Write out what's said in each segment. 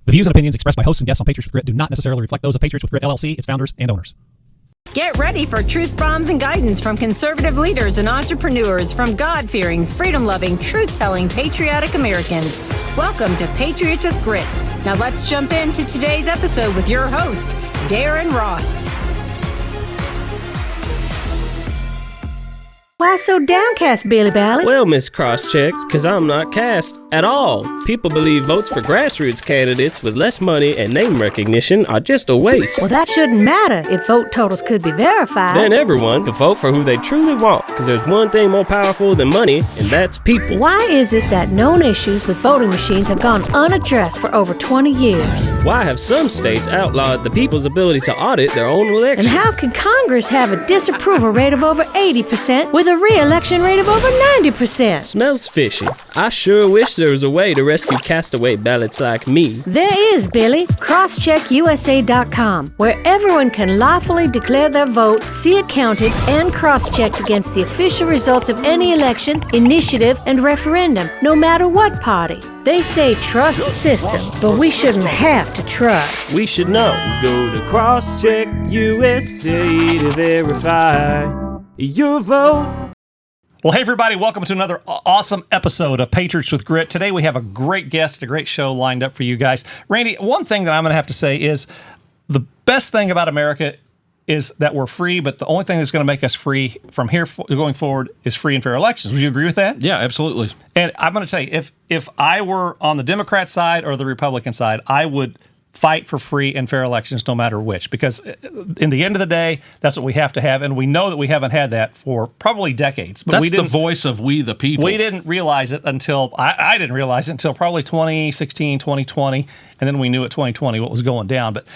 The views and opinions expressed by hosts and guests on Patriots with Grit do not necessarily reflect those of Patriots with Grit LLC, its founders, and owners. Get ready for truth bombs and guidance from conservative leaders and entrepreneurs from God-fearing, freedom-loving, truth-telling, patriotic Americans. Welcome to Patriots with Grit. Now let's jump into today's episode with your host, Darren Ross. Why so downcast, Billy Ballard? Well, Miss Crosschecks, because I'm not cast at all. People believe votes for grassroots candidates with less money and name recognition are just a waste. Well, that shouldn't matter if vote totals could be verified. Then everyone can vote for who they truly want, because there's one thing more powerful than money, and that's people. Why is it that known issues with voting machines have gone unaddressed for over 20 years? Why have some states outlawed the people's ability to audit their own elections? And how can Congress have a disapproval rate of over 80% with a re-election rate of over 90%? Smells fishy. I sure wish there was a way to rescue castaway ballots like me. There is, Billy. CrossCheckUSA.com, where everyone can lawfully declare their vote, see it counted, and cross-checked against the official results of any election, initiative, and referendum, no matter what party. They say trust the system, but we shouldn't have to trust. We should know. Go to CrossCheckUSA to verify your vote. Well, hey, everybody. Welcome to another awesome episode of Patriots with Grit. Today, we have a great guest, a great show lined up for you guys. Randy, one thing that I'm going to have to say is the best thing about America is that we're free, but the only thing that's going to make us free from here going forward is free and fair elections. Would you agree with that? Yeah, absolutely. And I'm going to tell you, if I were on the Democrat side or the Republican side, I would fight for free and fair elections no matter which, because in the end of the day, that's what we have to have, and we know that we haven't had that for probably decades. But that's the voice of we the people. We didn't realize it until, I didn't realize it until probably 2016, 2020, and then we knew at 2020 what was going down. But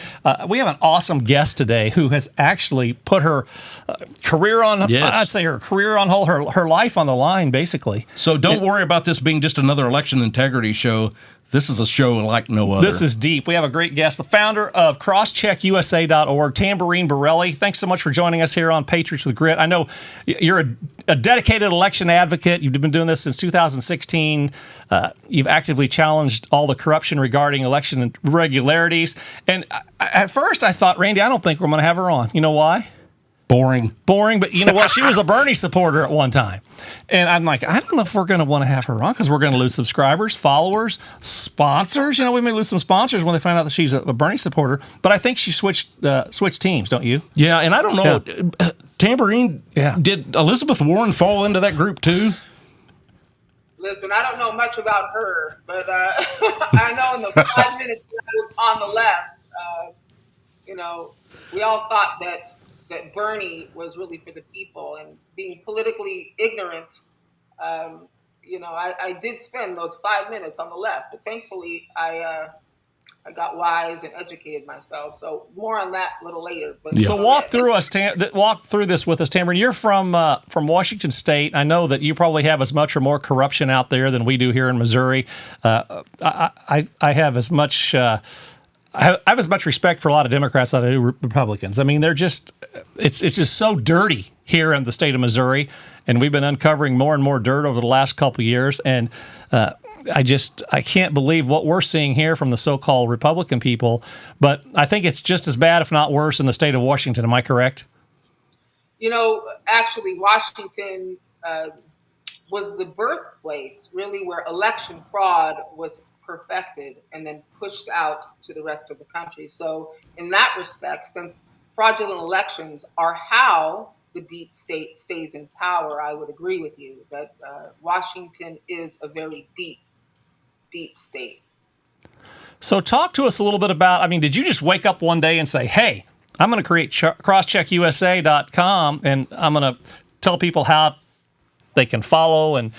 we have an awesome guest today who has actually put her career on, yes. I'd say her career on hold, her life on the line, basically. So don't worry about this being just another election integrity show. This is a show like no other. This is deep. We have a great guest, the founder of crosscheckusa.org, Tamborine Borrelli. Thanks so much for joining us here on Patriots with Grit. I know you're a dedicated election advocate. You've been doing this since 2016. You've actively challenged all the corruption regarding election irregularities. And at first I thought, Randy, I don't think we're going to have her on. You know why? Boring, but you know what? She was a Bernie supporter at one time. And I'm like, I don't know if we're going to want to have her on because we're going to lose subscribers, followers, sponsors. You know, we may lose some sponsors when they find out that she's a Bernie supporter. But I think she switched teams, don't you? Yeah, and I don't know. Yeah. Tamborine, did Elizabeth Warren fall into that group too? Listen, I don't know much about her, but I know in the 5 minutes that I was on the left, we all thought that Bernie was really for the people, and being politically ignorant, I did spend those 5 minutes on the left, but thankfully I got wise and educated myself. So more on that a little later. But So walk through this with us, Tamborine. You're from Washington State. I know that you probably have as much or more corruption out there than we do here in Missouri. I have as much. I have as much respect for a lot of Democrats as I do Republicans. I mean, it's just so dirty here in the state of Missouri, and we've been uncovering more and more dirt over the last couple of years. And I can't believe what we're seeing here from the so-called Republican people. But I think it's just as bad, if not worse, in the state of Washington. Am I correct? Actually, Washington was the birthplace, really, where election fraud was perfected and then pushed out to the rest of the country. So in that respect, since fraudulent elections are how the deep state stays in power, I would agree with you that Washington is a very deep state. So talk to us a little bit about, did you just wake up one day and say, hey, I'm going to create crosscheckusa.com and I'm going to tell people how they can follow and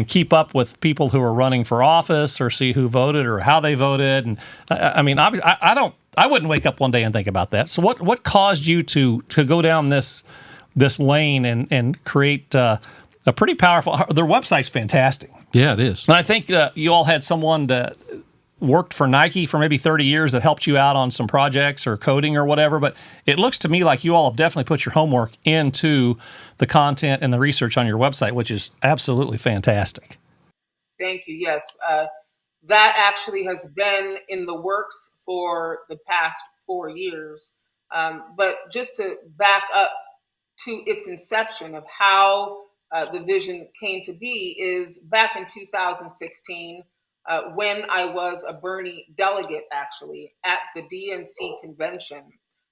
keep up with people who are running for office or see who voted or how they voted? And obviously, I wouldn't wake up one day and think about that. So what caused you to go down this lane and create a pretty powerful? Their website's fantastic. Yeah, it is. And I think you all had someone that worked for Nike for maybe 30 years that helped you out on some projects or coding or whatever. But it looks to me like you all have definitely put your homework into the content and the research on your website, which is absolutely fantastic. Thank you. Yes. That actually has been in the works for the past 4 years. But just to back up to its inception of how the vision came to be is back in 2016 when I was a Bernie delegate, actually, at the DNC convention.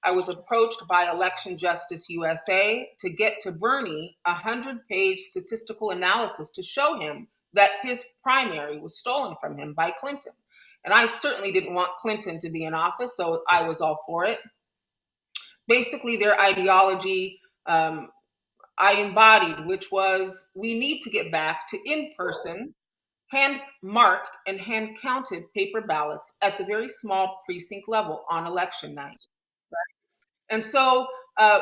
I was approached by Election Justice USA to get to Bernie a 100-page statistical analysis to show him that his primary was stolen from him by Clinton. And I certainly didn't want Clinton to be in office, so I was all for it. Basically, their ideology I embodied, which was we need to get back to in person, hand marked and hand counted paper ballots at the very small precinct level on election night. And so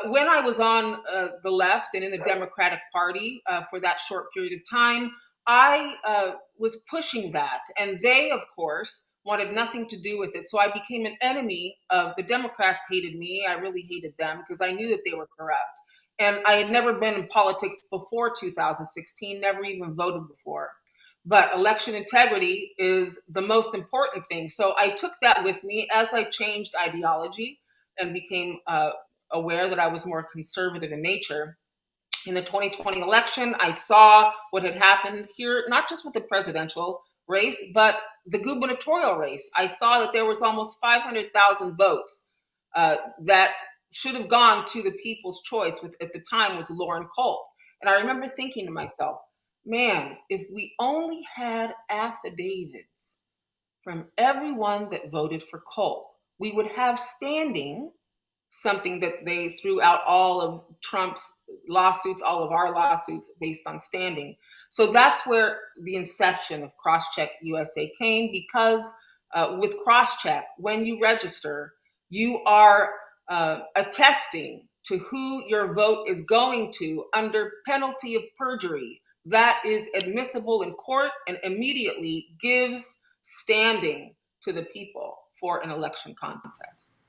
when I was on the left and in the Democratic Party for that short period of time, I was pushing that. And they, of course, wanted nothing to do with it. So I became an enemy of the Democrats. Hated me. I really hated them because I knew that they were corrupt. And I had never been in politics before 2016, never even voted before. But election integrity is the most important thing. So I took that with me as I changed ideology and became aware that I was more conservative in nature. In the 2020 election, I saw what had happened here, not just with the presidential race, but the gubernatorial race. I saw that there was almost 500,000 votes that should have gone to the people's choice, which at the time was Lauren Culp. And I remember thinking to myself, man, if we only had affidavits from everyone that voted for Culp, we would have standing, something that they threw out all of Trump's lawsuits, all of our lawsuits based on standing. So that's where the inception of Crosscheck USA came, because with Crosscheck, when you register, you are attesting to who your vote is going to under penalty of perjury. That is admissible in court and immediately gives standing to the people for an election contest.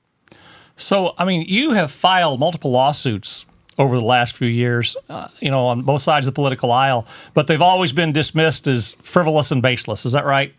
So, I mean, you have filed multiple lawsuits over the last few years, on both sides of the political aisle, but they've always been dismissed as frivolous and baseless. Is that right?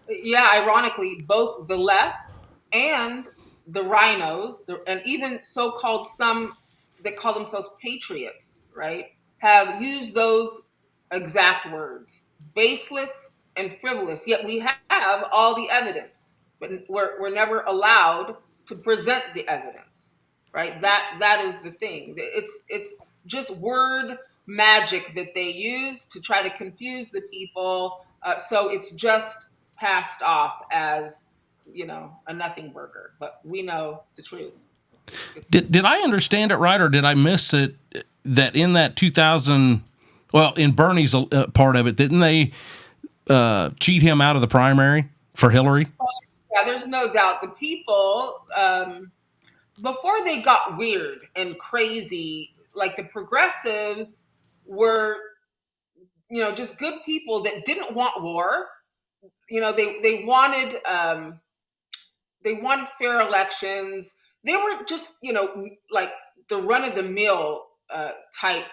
Yeah, ironically, both the left and the rhinos, and even so-called some that call themselves patriots, right, have used those exact words, baseless and frivolous. Yet we have all the evidence, but we're never allowed to present the evidence, right? That is the thing. It's just word magic that they use to try to confuse the people. So it's just passed off as a nothing burger, but we know the truth. Did I understand it right, or did I miss it? That in that 2000, in Bernie's part of it, didn't they cheat him out of the primary for Hillary? Yeah, there's no doubt. The people, before they got weird and crazy, like the progressives were, just good people that didn't want war. They wanted fair elections. They were just, like the run of the mill type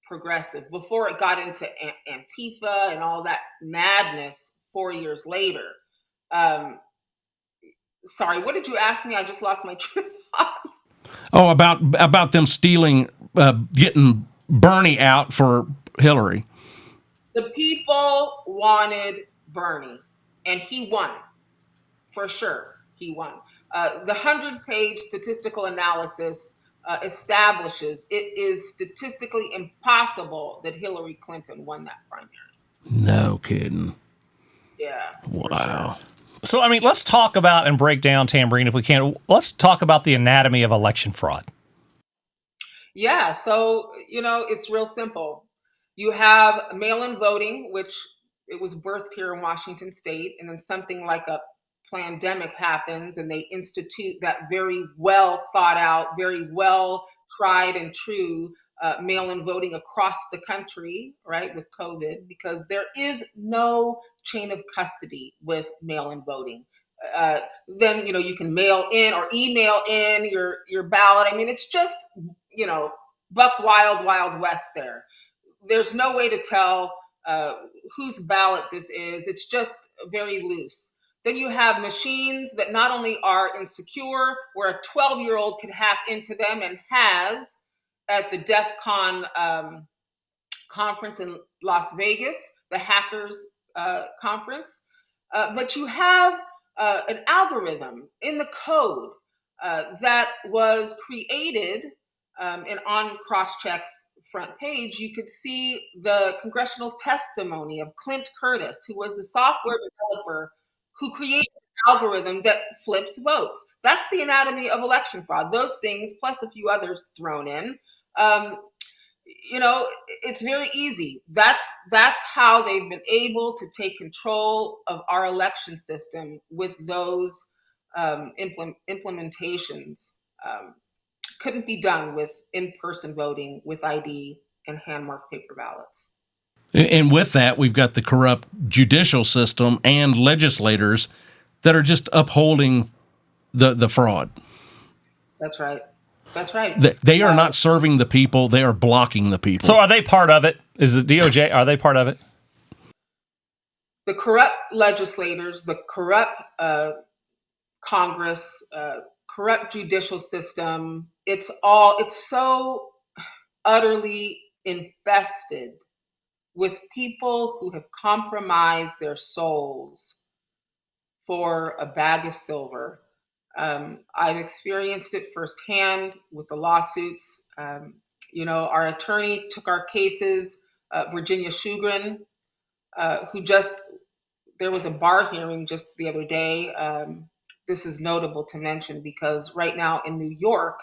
progressive before it got into Antifa and all that madness 4 years later. Sorry, what did you ask me? I just lost my train of thought. Oh, about them stealing, getting Bernie out for Hillary. The people wanted Bernie, and he won. For sure, he won. The 100-page statistical analysis establishes it is statistically impossible that Hillary Clinton won that primary. No kidding. Yeah. Wow. Sure. So, I mean, let's talk about and break down, Tamborine, if we can. Let's talk about the anatomy of election fraud. Yeah, so, it's real simple. You have mail-in voting, which it was birthed here in Washington State, and then something like a pandemic happens, and they institute that very well thought out, very well tried and true mail-in voting across the country, right, with COVID, because there is no chain of custody with mail-in voting. Then you can mail in or email in your ballot. I mean, it's just buck wild west there. There's no way to tell uh, whose ballot this is. It's just very loose. Then you have machines that not only are insecure, where a 12-year-old could hack into them and has at the DEF CON conference in Las Vegas, the hackers conference. But you have an algorithm in the code that was created, and on Crosscheck's front page, you could see the congressional testimony of Clint Curtis, who was the software developer who created an algorithm that flips votes. That's the anatomy of election fraud. Those things, plus a few others thrown in. Um, it's very easy. That's how they've been able to take control of our election system with those implementations. Couldn't be done with in-person voting with ID and hand-marked paper ballots. And with that, we've got the corrupt judicial system and legislators that are just upholding the fraud. That's right. That's right. They are not serving the people; they are blocking the people. So, are they part of it? Is the DOJ? Are they part of it? The corrupt legislators, the corrupt Congress, corrupt judicial system. It's so utterly infested with people who have compromised their souls for a bag of silver. I've experienced it firsthand with the lawsuits. Our attorney took our cases, Virginia Shugren, there was a bar hearing just the other day. This is notable to mention because right now in New York,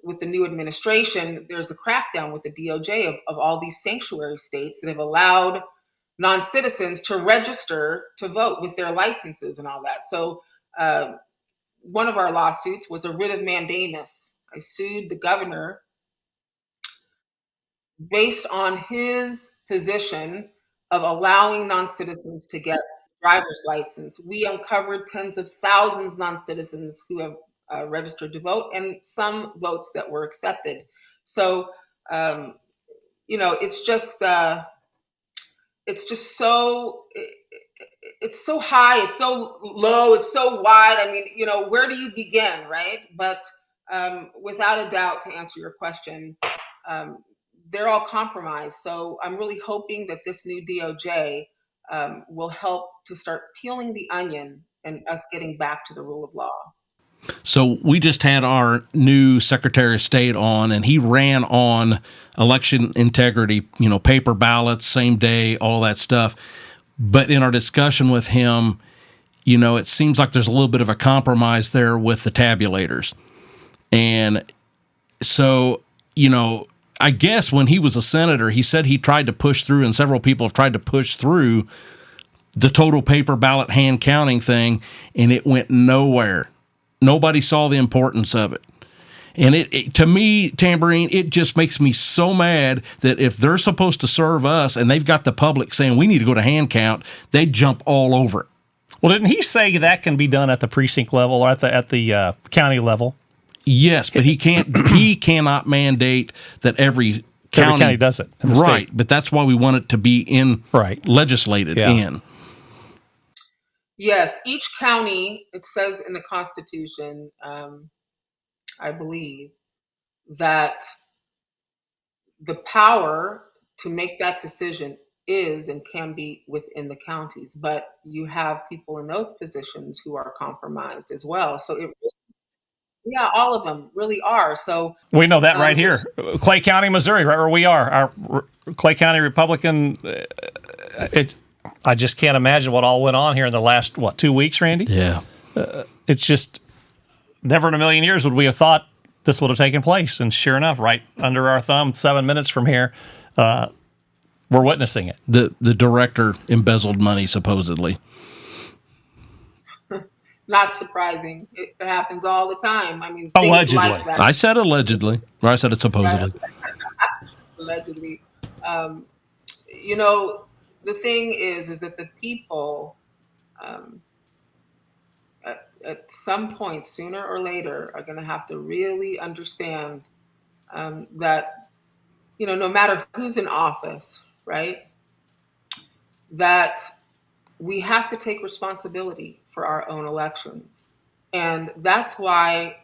with the new administration, there's a crackdown with the DOJ of all these sanctuary states that have allowed non-citizens to register to vote with their licenses and all that. So one of our lawsuits was a writ of mandamus. I sued the governor based on his position of allowing non-citizens to get driver's license. We uncovered tens of thousands of non-citizens who have registered to vote and some votes that were accepted. So, it's just so it's so high, it's so low, it's so wide. I mean, where do you begin, right? But without a doubt, to answer your question, they're all compromised. So I'm really hoping that this new DOJ will help to start peeling the onion and us getting back to the rule of law. So we just had our new Secretary of State on, and he ran on election integrity, paper ballots, same day, all that stuff. But in our discussion with him, it seems like there's a little bit of a compromise there with the tabulators. And so, I guess when he was a senator, he said he tried to push through, and several people have tried to push through the total paper ballot hand counting thing, and it went nowhere. Nobody saw the importance of it. And it to me, Tamborine, it just makes me so mad that if they're supposed to serve us and they've got the public saying we need to go to hand count, they jump all over it. Well, didn't he say that can be done at the precinct level or at the county level? Yes, but he can't. He cannot mandate that every county does it. Right, state. But that's why we want it to be legislated in. Yes, each county, it says in the Constitution, I believe, that the power to make that decision is and can be within the counties. But you have people in those positions who are compromised as well. So all of them really are. So we know that right here, Clay County, Missouri, right where we are. Our Clay County Republican. I just can't imagine what all went on here in the last 2 weeks, Randy. Yeah, it's just never in a million years would we have thought this would have taken place, and sure enough, right under our thumb, 7 minutes from here, we're witnessing it. The director embezzled money supposedly. Not surprising. It happens all the time. I mean, allegedly. Like that. I said allegedly, or I said it supposedly. Allegedly. The thing is that the people, at some point, sooner or later, are going to have to really understand that, no matter who's in office, right? that we have to take responsibility for our own elections. And that's why,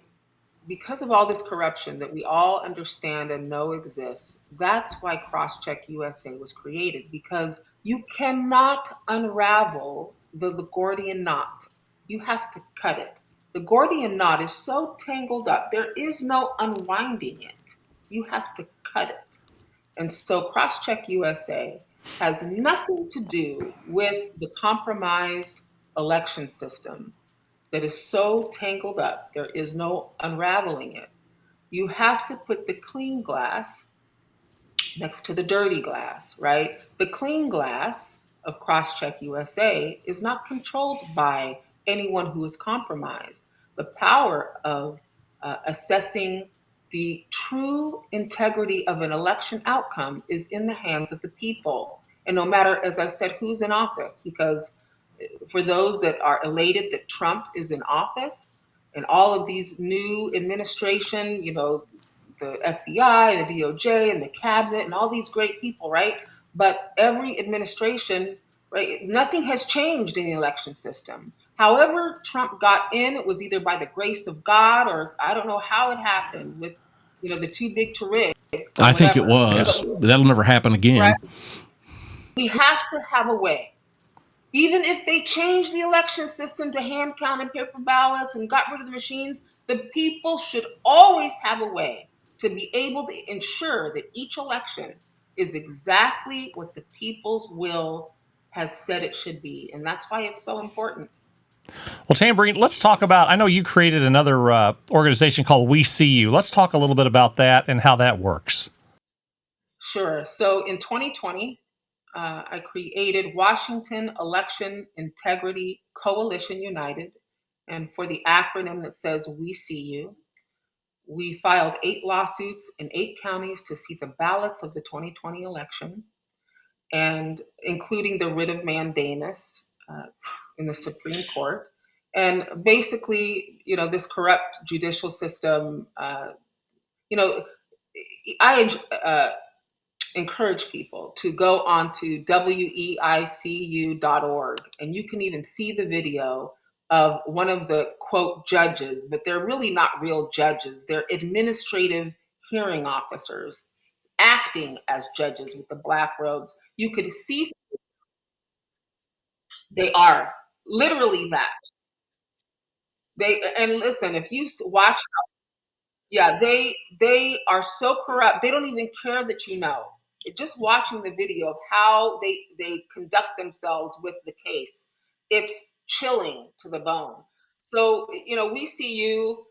because of all this corruption that we all understand and know exists, that's why Crosscheck USA was created, because you cannot unravel the Gordian knot. You have to cut it. The Gordian knot is so tangled up, there is no unwinding it. You have to cut it. And so Crosscheck USA has nothing to do with the compromised election system that is so tangled up, there is no unraveling it. You have to put the clean glass next to the dirty glass, right? The clean glass of Crosscheck USA is not controlled by anyone who is compromised. The power of assessing the true integrity of an election outcome is in the hands of the people. And no matter, as I said, who's in office, because for those that are elated that Trump is in office and all of these new administration, the FBI, the DOJ, and the cabinet, and all these great people, right? But every administration, right? Nothing has changed in the election system. However, Trump got in, it was either by the grace of God, or I don't know how it happened with, the too big to rig. I think it was. But that'll never happen again. Right? We have to have a way. Even if they changed the election system to hand count and paper ballots and got rid of the machines, the people should always have a way to be able to ensure that each election is exactly what the people's will has said it should be. And that's why it's so important. Well, Tamborine, let's talk about, I know you created another organization called We See You. Let's talk a little bit about that and how that works. Sure. So in 2020, I created Washington Election Integrity Coalition United. And for the acronym that says We See You, we filed 8 lawsuits in 8 counties to see the ballots of the 2020 election, and including the writ of mandamus in the Supreme Court. And basically, this corrupt judicial system, I encourage people to go on to weicu.org, and you can even see the video of one of the quote judges, but they're really not real judges. They're administrative hearing officers acting as judges with the black robes. You could see they are literally that. And listen, if you watch, yeah, they are so corrupt. They don't even care that you know. Just watching the video of how they conduct themselves with the case, it's chilling to the bone. So we see you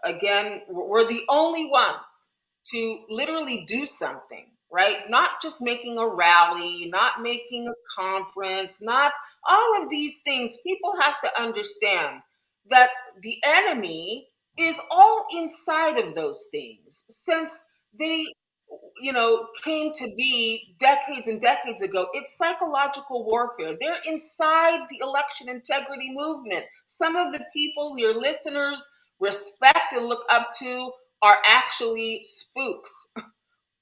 again. We're the only ones to literally do something, right? Not just making a rally, not making a conference, not all of these things. People have to understand that the enemy is all inside of those things, since they came to be decades and decades ago. It's psychological warfare. They're inside the election integrity movement. Some of the people your listeners respect and look up to are actually spooks.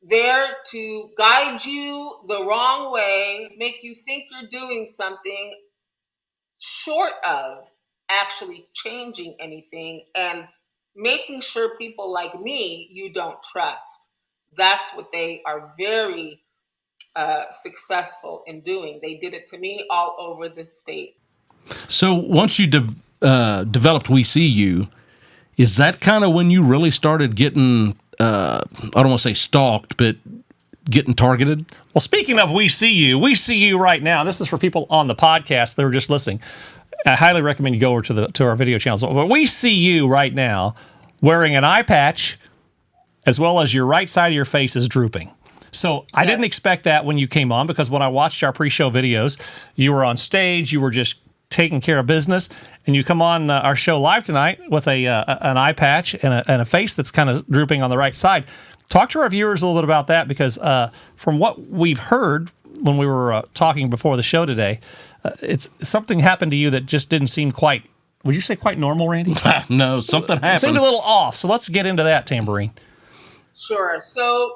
There to guide you the wrong way, make you think you're doing something, short of actually changing anything and making sure people like me you don't trust. That's what they are very successful in doing. They did it to me all over the state. So once you developed We See You, is that kind of when you really started getting, I don't want to say stalked, but getting targeted? Well, speaking of We See You right now. This is for people on the podcast that are just listening. I highly recommend you go over to our video channels. But We See You right now wearing an eye patch, as well as your right side of your face is drooping. So I didn't expect that when you came on, because when I watched our pre-show videos, you were on stage, you were just taking care of business, and you come on our show live tonight with an eye patch and a face that's kind of drooping on the right side. Talk to our viewers a little bit about that, because from what we've heard when we were talking before the show today, it's something happened to you that just didn't seem quite, would you say quite normal, Randy? No, something happened. It seemed a little off. So let's get into that, Tamborine. Sure. So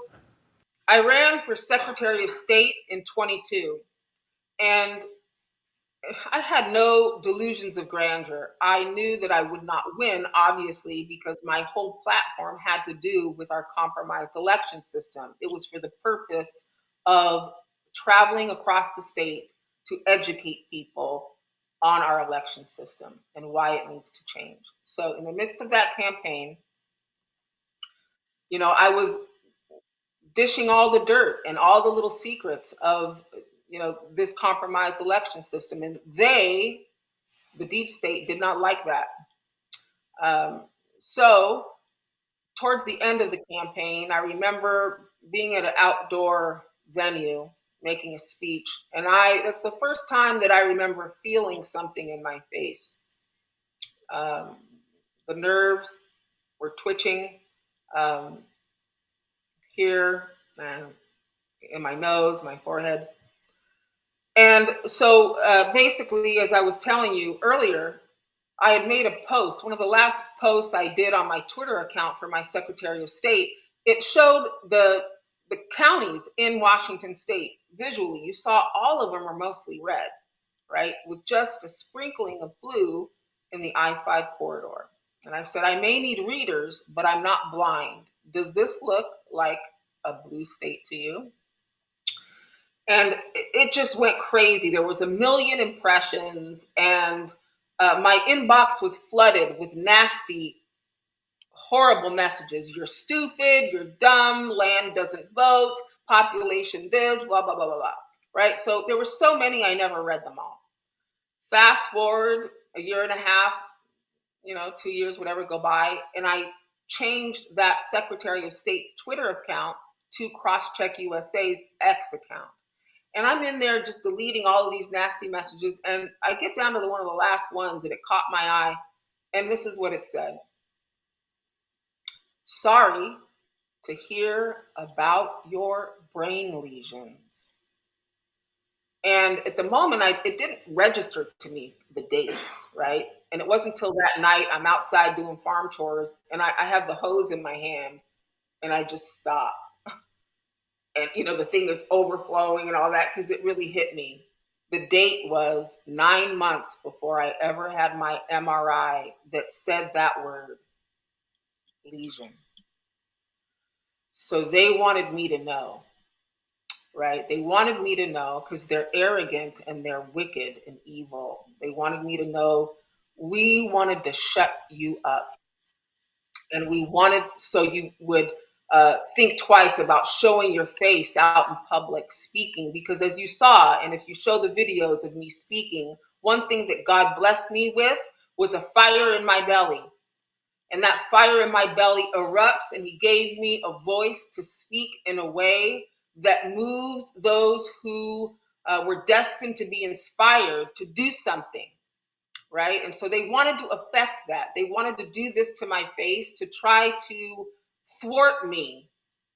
I ran for Secretary of State in 22. And I had no delusions of grandeur. I knew that I would not win, obviously, because my whole platform had to do with our compromised election system. It was for the purpose of traveling across the state to educate people on our election system and why it needs to change. So, in the midst of that campaign, I was dishing all the dirt and all the little secrets of this compromised election system, and the deep state, did not like that. So towards the end of the campaign, I remember being at an outdoor venue making a speech, and that's the first time that I remember feeling something in my face. um, the nerves were twitching, um, here and in my nose, my forehead. And so basically, as I was telling you earlier, I had made a post. One of the last posts I did on my Twitter account for my Secretary of State, it showed the counties in Washington State visually. You saw all of them are mostly red, right, with just a sprinkling of blue in the I-5 corridor. And I said, I may need readers, but I'm not blind. Does this look like a blue state to you? And it just went crazy. There was a million impressions, and my inbox was flooded with nasty, horrible messages. You're stupid, you're dumb, land doesn't vote, population this, blah, blah, blah, blah, blah. Right? So there were so many, I never read them all. Fast forward a year and a half, 2 years, whatever, go by, and I changed that Secretary of State Twitter account to Crosscheck USA's X account. And I'm in there just deleting all of these nasty messages. And I get down to one of the last ones, and it caught my eye. And this is what it said: sorry to hear about your brain lesions. And at the moment, it didn't register to me the dates, right? And it wasn't until that night I'm outside doing farm chores, and I have the hose in my hand, and I just stop. And the thing is overflowing and all that, because it really hit me. The date was 9 months before I ever had my MRI that said that word, lesion. So they wanted me to know, right? They wanted me to know because they're arrogant and they're wicked and evil. They wanted me to know, we wanted to shut you up. And we wanted so you would think twice about showing your face out in public speaking, because as you saw, and if you show the videos of me speaking, one thing that God blessed me with was a fire in my belly. And that fire in my belly erupts, and he gave me a voice to speak in a way that moves those who were destined to be inspired to do something. Right? And so they wanted to affect that. They wanted to do this to my face, to try to thwart me,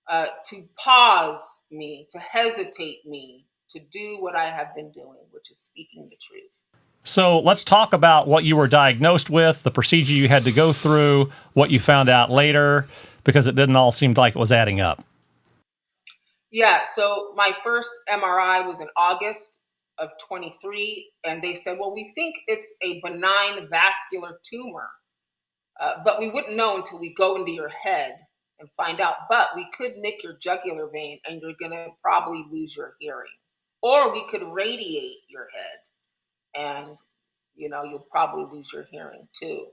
to pause me, to hesitate me, to do what I have been doing, which is speaking the truth. So let's talk about what you were diagnosed with, the procedure you had to go through, what you found out later, because it didn't all seem like it was adding up. Yeah, so my first MRI was in August of 23, and they said, well, we think it's a benign vascular tumor, but we wouldn't know until we go into your head and find out. But we could nick your jugular vein, and you're going to probably lose your hearing. Or we could radiate your head, and you'll probably lose your hearing too.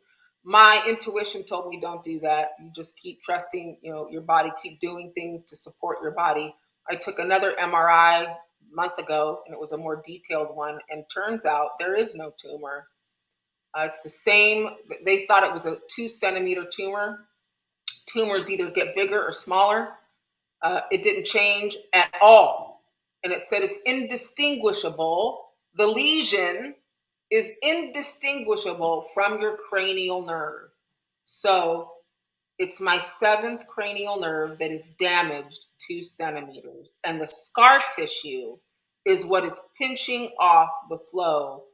My intuition told me, don't do that. You just keep trusting, your body, keep doing things to support your body. I took another MRI a month ago, and it was a more detailed one. And turns out there is no tumor. It's the same. They thought it was a 2-centimeter tumor. Tumors either get bigger or smaller. It didn't change at all. And it said it's indistinguishable. The lesion is indistinguishable from your cranial nerve. So it's my 7th cranial nerve that is damaged 2 centimeters. And the scar tissue is what is pinching off the flow,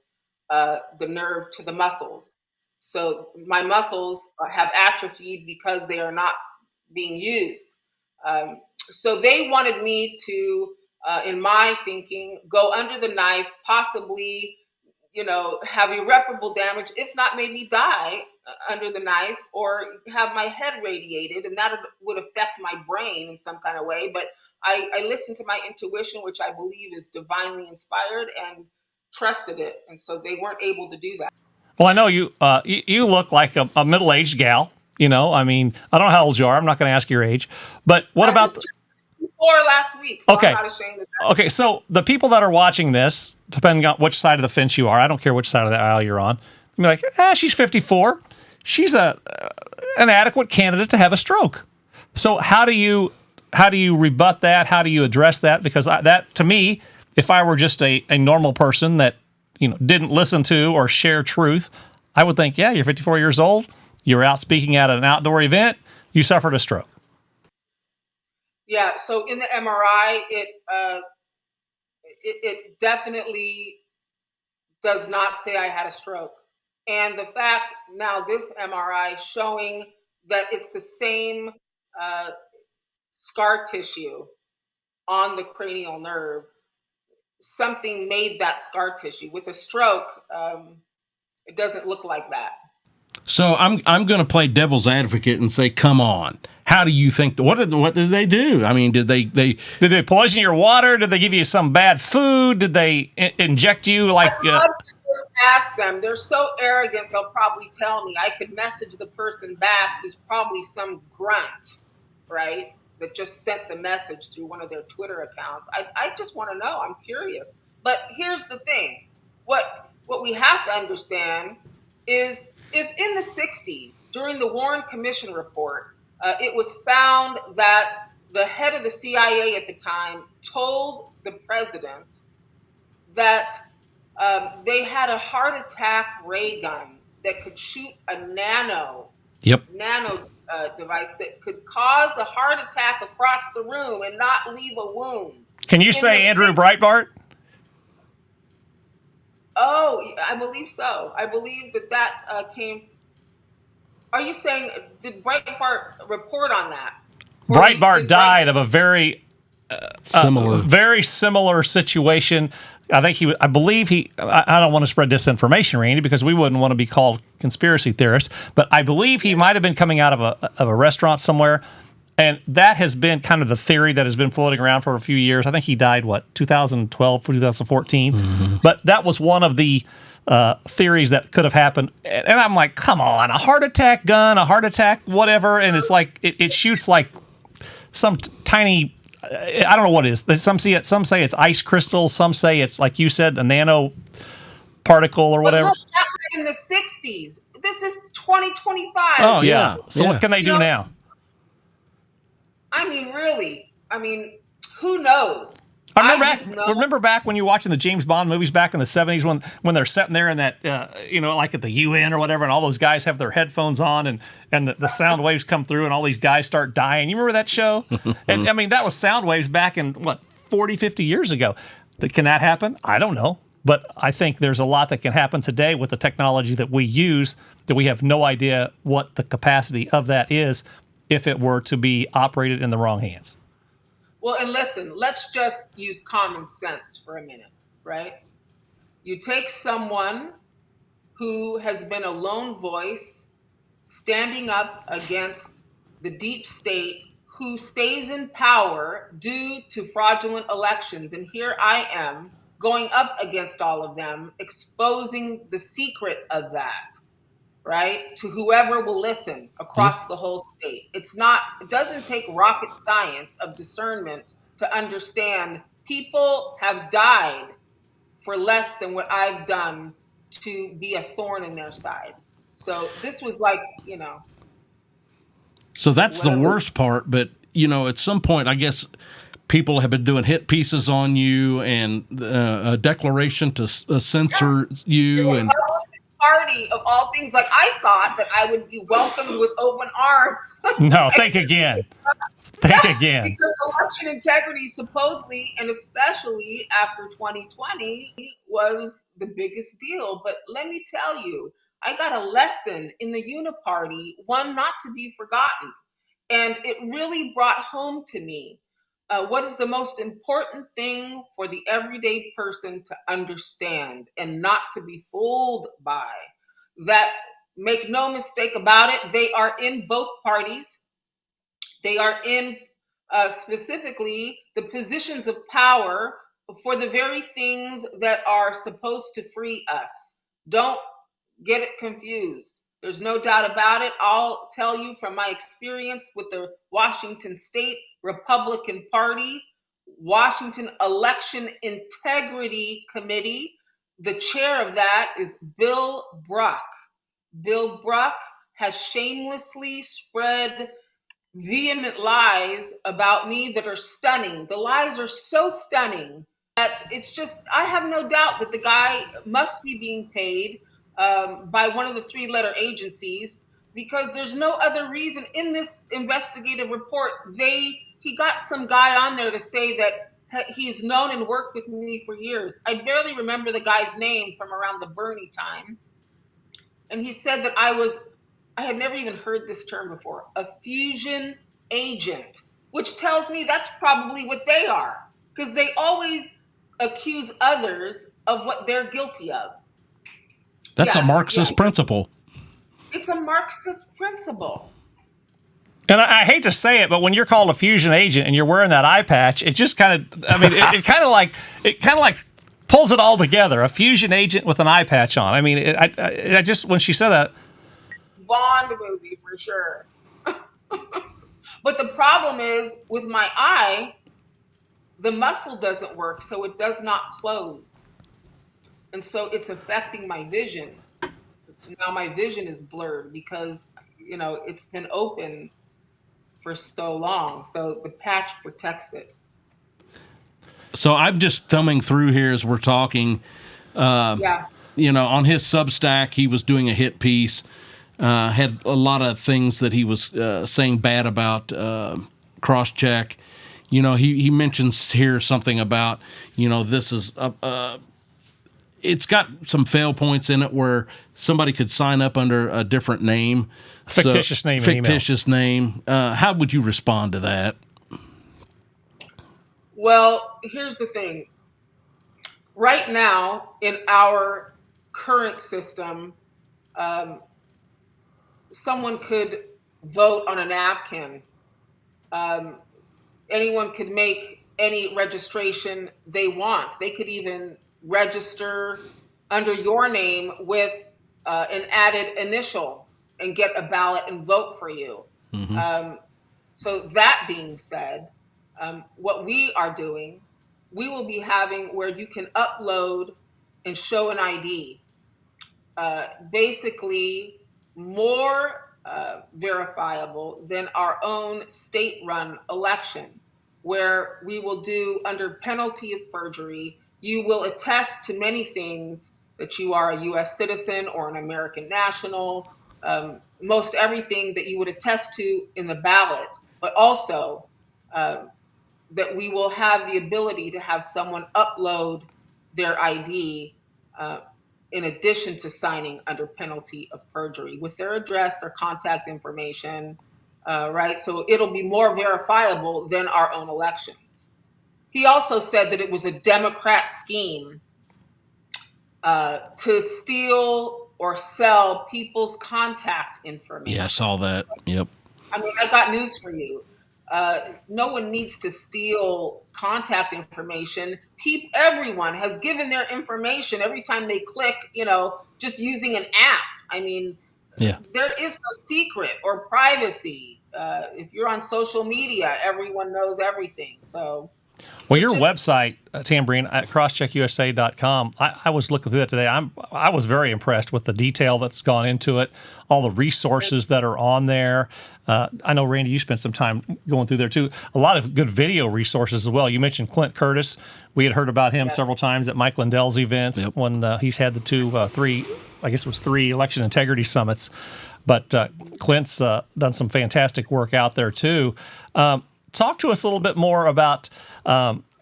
the nerve to the muscles. So my muscles have atrophied because they are not being used. So they wanted me to in my thinking, go under the knife, possibly, have irreparable damage, if not maybe die under the knife, or have my head radiated, and that would affect my brain in some kind of way. But I listened to my intuition, which I believe is divinely inspired, and trusted it. And so they weren't able to do that. Well, I know you look like a middle-aged gal. I mean, I don't know how old you are. I'm not going to ask your age. But what about just before last week, so Okay. I'm not ashamed of that. Okay, so the people that are watching this, depending on which side of the fence you are, I don't care which side of the aisle you're on, be like, she's 54. She's an adequate candidate to have a stroke. So how do you rebut that? How do you address that? Because that, to me, if I were just a normal person that didn't listen to or share truth, I would think, yeah, you're 54 years old, you're out speaking at an outdoor event, you suffered a stroke. Yeah, so in the MRI, it definitely does not say I had a stroke. And the fact now this MRI showing that it's the same scar tissue on the cranial nerve, something made that scar tissue. With a stroke, it doesn't look like that. So I'm going to play devil's advocate and say, come on. How do you think? What did they do? I mean, did they poison your water? Did they give you some bad food? Did they inject you like? I'd love to just ask them. They're so arrogant. They'll probably tell me. I could message the person back who's probably some grunt, right? That just sent the message through one of their Twitter accounts. I just want to know. I'm curious. But here's the thing. What we have to understand is if in the 60s, during the Warren Commission report, it was found that the head of the CIA at the time told the president that they had a heart attack ray gun that could shoot a nano device that could cause a heart attack across the room and not leave a wound. Can you say Andrew Breitbart? Oh, I believe so. I believe that came. Are you saying, did Breitbart report on that? Breitbart died of a very similar situation. I believe I don't want to spread disinformation, Randy, because we wouldn't want to be called conspiracy theorists, but I believe he might have been coming out of a restaurant somewhere, and that has been kind of the theory that has been floating around for a few years. I think he died, 2012, 2014? Mm-hmm. But that was one of the theories that could have happened. And I'm like, come on, a heart attack gun, a heart attack whatever, and it's like, it shoots like some tiny... I don't know what it is. Some say it's ice crystal. Some say it's, like you said, a nano particle or whatever. But look, that was in the 60s. This is 2025. Oh, yeah. So what can they do now? I mean, really. I mean, who knows? Remember back when you were watching the James Bond movies back in the 70s when they're sitting there in that, like at the UN or whatever, and all those guys have their headphones on and the sound waves come through and all these guys start dying. You remember that show? And I mean, that was sound waves back in, 40, 50 years ago. Can that happen? I don't know. But I think there's a lot that can happen today with the technology that we use that we have no idea what the capacity of that is if it were to be operated in the wrong hands. Well, and listen, let's just use common sense for a minute, right? You take someone who has been a lone voice standing up against the deep state, who stays in power due to fraudulent elections. And here I am going up against all of them, exposing the secret of that, right? To whoever will listen across the whole state. It doesn't take rocket science of discernment to understand people have died for less than what I've done to be a thorn in their side. So this was like, So that's whatever. The worst part. But, at some point, I guess people have been doing hit pieces on you and a declaration to censor you. And party of all things, like I thought that I would be welcomed with open arms. No, think again. Think again. Because election integrity supposedly, and especially after 2020, was the biggest deal. But let me tell you, I got a lesson in the Uniparty, one not to be forgotten. And it really brought home to me what is the most important thing for the everyday person to understand and not to be fooled by? That, make no mistake about it, they are in both parties. They are in specifically the positions of power for the very things that are supposed to free us. Don't get it confused. There's no doubt about it. I'll tell you from my experience with the Washington State Republican Party, Washington Election Integrity Committee. The chair of that is Bill Bruck. Bill Bruck has shamelessly spread vehement lies about me that are stunning. The lies are so stunning that it's just, I have no doubt that the guy must be being paid by one of the three-letter agencies, because there's no other reason. In this investigative report, he got some guy on there to say that he's known and worked with me for years. I barely remember the guy's name from around the Bernie time. And he said that I had never even heard this term before, a fusion agent, which tells me that's probably what they are, because they always accuse others of what they're guilty of. That's a Marxist principle. It's a Marxist principle. And I hate to say it, but when you're called a fusion agent and you're wearing that eye patch, it just kind of, I mean, it kind of like pulls it all together. A fusion agent with an eye patch on. I mean, I just, when she said that, Bond movie for sure. But the problem is with my eye, the muscle doesn't work, so it does not close. And so it's affecting my vision. Now my vision is blurred because, it's been open for so long. So the patch protects it. So I'm just thumbing through here as we're talking. On his Substack, he was doing a hit piece. Had a lot of things that he was saying bad about Crosscheck. He mentions here something about, this is it's got some fail points in it where somebody could sign up under a different name. Fictitious name. Fictitious name. How would you respond to that? Well, here's the thing. Right now, in our current system, someone could vote on a napkin. Anyone could make any registration they want. They could even register under your name with an added initial and get a ballot and vote for you. Mm-hmm. So that being said, what we are doing, we will be having where you can upload and show an ID. Basically, more verifiable than our own state-run election, where we will do under penalty of perjury. You will attest to many things, that you are a U.S. citizen or an American national, most everything that you would attest to in the ballot, but also that we will have the ability to have someone upload their ID in addition to signing under penalty of perjury with their address, their contact information, right? So it'll be more verifiable than our own elections. He also said that it was a Democrat scheme to steal or sell people's contact information. Yeah, I saw that. Yep. I mean, I got news for you. No one needs to steal contact information. Everyone has given their information every time they click, just using an app. I mean, there is no secret or privacy. If you're on social media, everyone knows everything. So, well, your website, Tamborine, at crosscheckusa.com, I was looking through that today. I was very impressed with the detail that's gone into it, all the resources that are on there. I know, Randy, you spent some time going through there, too. A lot of good video resources as well. You mentioned Clint Curtis. We had heard about him several times at Mike Lindell's events when he's had the three election integrity summits. But Clint's done some fantastic work out there, too. Talk to us a little bit more about,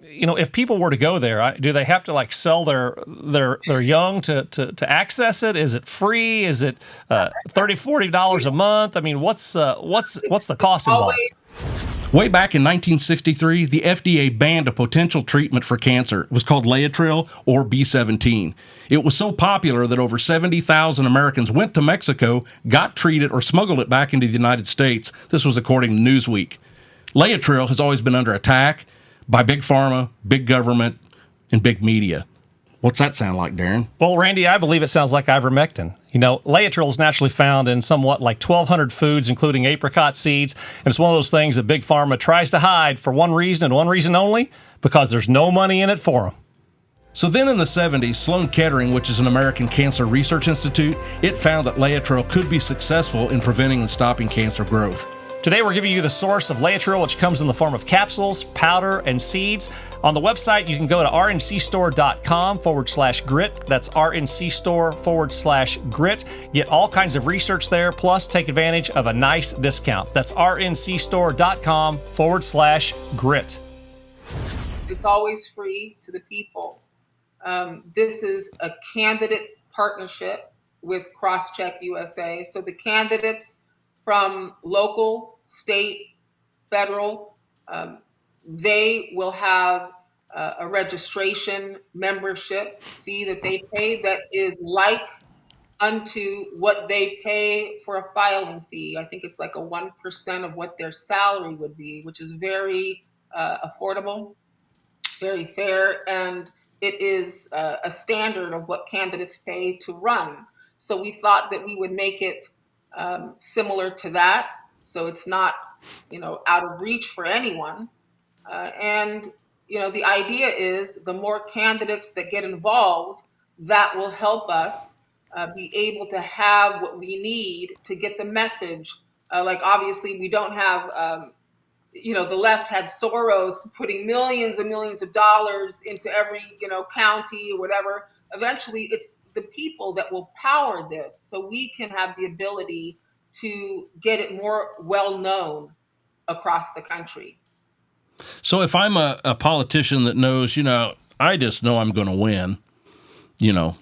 if people were to go there, do they have to sell their young to access it? Is it free? Is it $30, $40 a month? I mean, what's the cost involved? Way back in 1963, the FDA banned a potential treatment for cancer. It was called Laetrile or B17. It was so popular that over 70,000 Americans went to Mexico, got treated, or smuggled it back into the United States. This was according to Newsweek. Laetrile has always been under attack by big pharma, big government, and big media. What's that sound like, Darren? Well, Randy, I believe it sounds like ivermectin. You know, Laetrile is naturally found in somewhat like 1,200 foods, including apricot seeds. And it's one of those things that Big Pharma tries to hide for one reason and one reason only, because there's no money in it for them. So then in the 70s, Sloan Kettering, which is an American cancer research institute, it found that Laetrile could be successful in preventing and stopping cancer growth. Today, we're giving you the source of Laetrile, which comes in the form of capsules, powder, and seeds. On the website, you can go to rncstore.com/grit. That's rncstore/grit. Get all kinds of research there, plus take advantage of a nice discount. That's rncstore.com/grit. It's always free to the people. This is a candidate partnership with CrossCheck USA. So the candidates from local, state, federal, they will have a registration membership fee that they pay that is like unto what they pay for a filing fee. I think it's like a 1% of what their salary would be, which is very affordable, very fair, and it is a standard of what candidates pay to run. So we thought that we would make it similar to that, so it's not, out of reach for anyone. And the idea is the more candidates that get involved, that will help us be able to have what we need to get the message. Like obviously, we don't have. The left had Soros putting millions and millions of dollars into every, county or whatever. Eventually, it's the people that will power this, so we can have the ability to get it more well known across the country. So if I'm a politician that knows, I just know I'm going to win,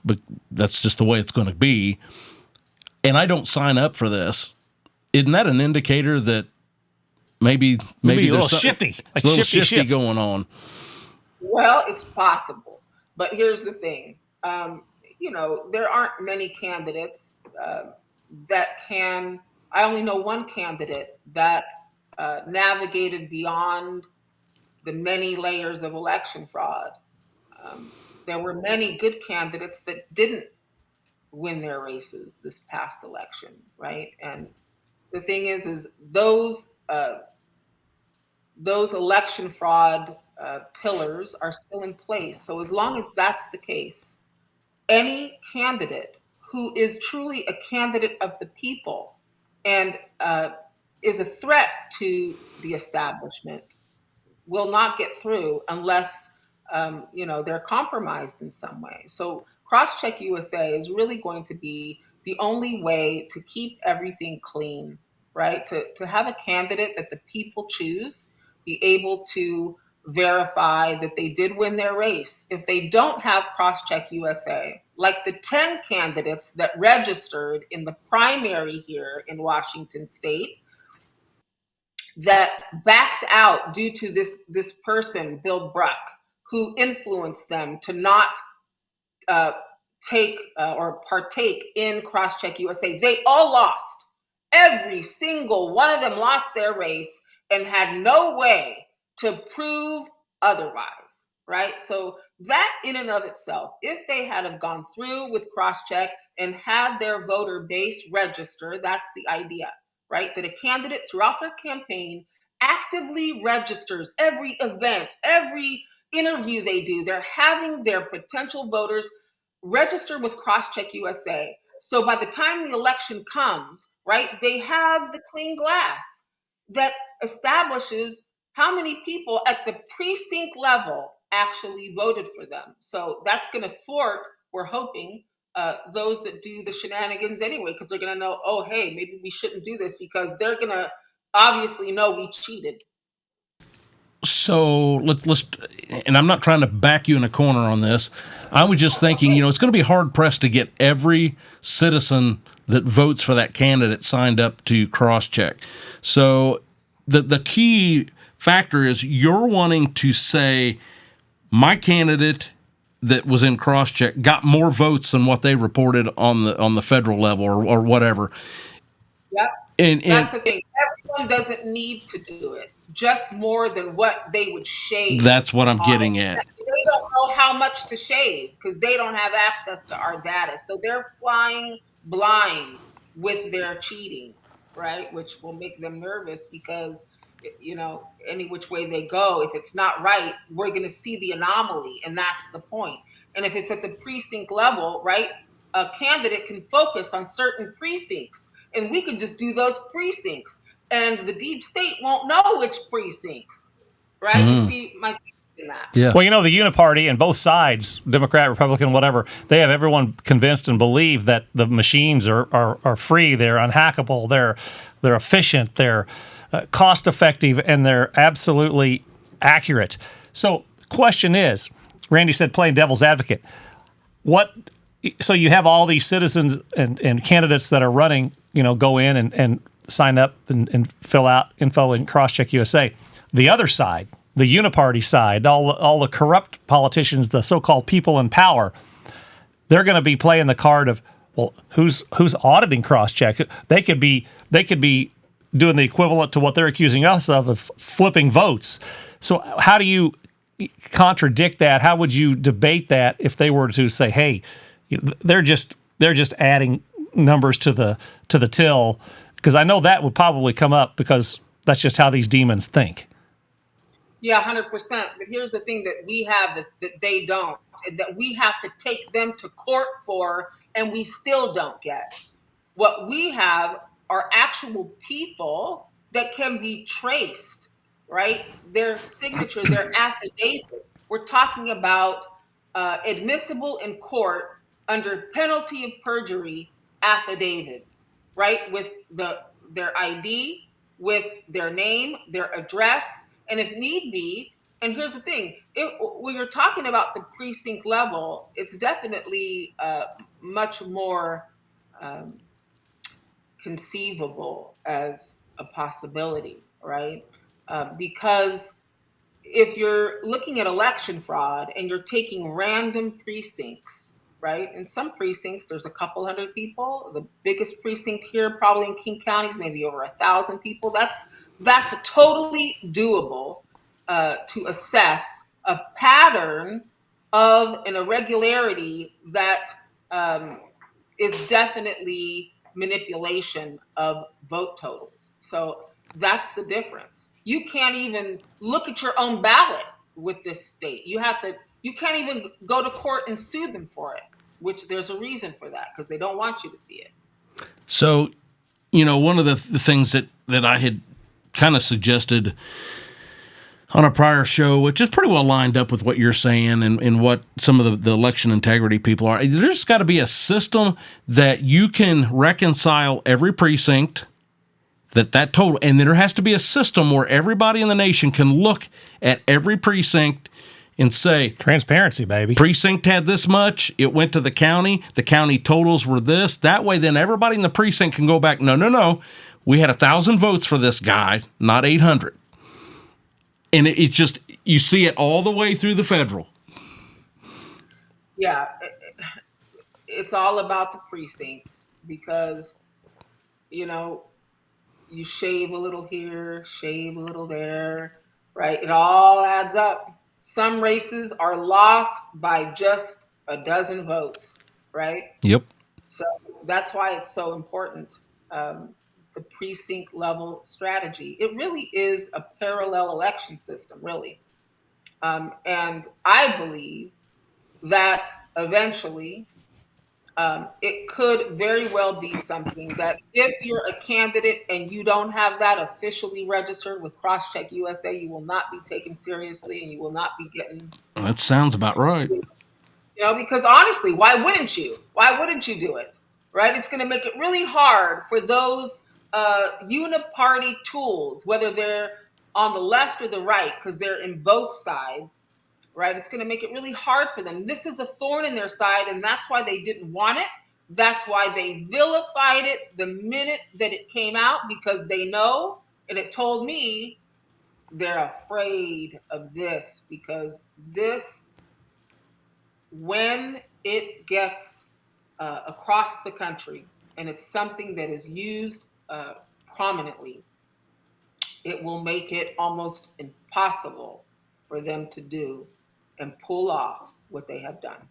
but that's just the way it's going to be, and I don't sign up for this, isn't that an indicator that maybe a little there's shifty, a little shifty going on? Well, it's possible, but here's the thing. There aren't many candidates that can. I only know one candidate that navigated beyond the many layers of election fraud. There were many good candidates that didn't win their races this past election, right? And the thing is those election fraud pillars are still in place. So as long as that's the case, any candidate who is truly a candidate of the people and is a threat to the establishment will not get through unless they're compromised in some way. So CrossCheck USA is really going to be the only way to keep everything clean, right? To have a candidate that the people choose, be able to verify that they did win their race. If they don't have CrossCheck USA, like the 10 candidates that registered in the primary here in Washington State, that backed out due to this person, Bill Bruck, who influenced them to not take or partake in CrossCheck USA. They all lost. Every single one of them lost their race and had no way to prove otherwise, right? So that in and of itself, if they had have gone through with CrossCheck and had their voter base register, that's the idea, right? That a candidate throughout their campaign actively registers every event, every interview they do. They're having their potential voters register with CrossCheck USA. So by the time the election comes, right, they have the clean glass that establishes how many people at the precinct level actually voted for them. So that's going to thwart, we're hoping, those that do the shenanigans anyway, because they're going to know, oh, hey, maybe we shouldn't do this, because they're going to obviously know we cheated. So let's, and I'm not trying to back you in a corner on this. I was just thinking, it's going to be hard pressed to get every citizen that votes for that candidate signed up to CrossCheck. So the key factor is you're wanting to say my candidate that was in cross-check got more votes than what they reported on the federal level or whatever. Yep. And That's the thing. Everyone doesn't need to do it, just more than what they would shave. that's what I'm on getting it. at. They don't know how much to shave because they don't have access to our data. So they're flying blind with their cheating, right? Which will make them nervous because, any which way they go, if it's not right, we're going to see the anomaly. And that's the point. And if it's at the precinct level, right, a candidate can focus on certain precincts and we can just do those precincts and the deep state won't know which precincts, right? You see my in that. Yeah. Well, the Uniparty and both sides, Democrat, Republican, whatever, they have everyone convinced and believe that the machines are free, they're unhackable, they're efficient, they're cost effective, and they're absolutely accurate. So, question is, Randy said, playing devil's advocate. So you have all these citizens and candidates that are running, go in and sign up and fill out info in Crosscheck USA. The other side, the Uniparty side, all the corrupt politicians, the so-called people in power, they're going to be playing the card of, well, who's auditing Crosscheck? They could be doing the equivalent to what they're accusing us of flipping votes. So how do you contradict that? How would you debate that if they were to say, hey, they're just adding numbers to the till? Because I know that would probably come up because that's just how these demons think. Yeah, 100%. But here's the thing that we have that they don't, that we have to take them to court for, and we still don't get. What we have are actual people that can be traced, right? Their signature, their affidavit. We're talking about admissible in court under penalty of perjury affidavits, right? With their ID, with their name, their address, and if need be. And here's the thing: when you're talking about the precinct level, it's definitely much more conceivable as a possibility, right? Because if you're looking at election fraud and you're taking random precincts, right? In some precincts, there's a couple hundred people. The biggest precinct here, probably in King County, is maybe over 1,000 people. That's totally doable to assess a pattern of an irregularity that is definitely manipulation of vote totals. So that's the difference. You can't even look at your own ballot with this state. You can't even go to court and sue them for it, which there's a reason for that because they don't want you to see it. So, one of the things that I had kind of suggested on a prior show, which is pretty well lined up with what you're saying and what some of the election integrity people are. There's got to be a system that you can reconcile every precinct, that total, and then there has to be a system where everybody in the nation can look at every precinct and say, transparency, baby. Precinct had this much. It went to the county totals were this. That way, then everybody in the precinct can go back. No. We had 1,000 votes for this guy, not 800. And it's just, you see it all the way through the federal. Yeah, it's all about the precincts because, you shave a little here, shave a little there, right? It all adds up. Some races are lost by just a dozen votes, right? Yep. So that's why it's so important. The precinct level strategy. It really is a parallel election system, really. And I believe that eventually it could very well be something that if you're a candidate and you don't have that officially registered with Crosscheck USA, you will not be taken seriously and you will not be getting... That sounds about right. Because honestly, why wouldn't you? Why wouldn't you do it? Right? It's going to make it really hard for those uniparty tools, whether they're on the left or the right, because they're in both sides, right? It's going to make it really hard for them. This is a thorn in their side, and that's why they didn't want it. That's why they vilified it the minute that it came out, because they know, and it told me, they're afraid of this because this, when it gets across the country and it's something that is used prominently, it will make it almost impossible for them to do and pull off what they have done.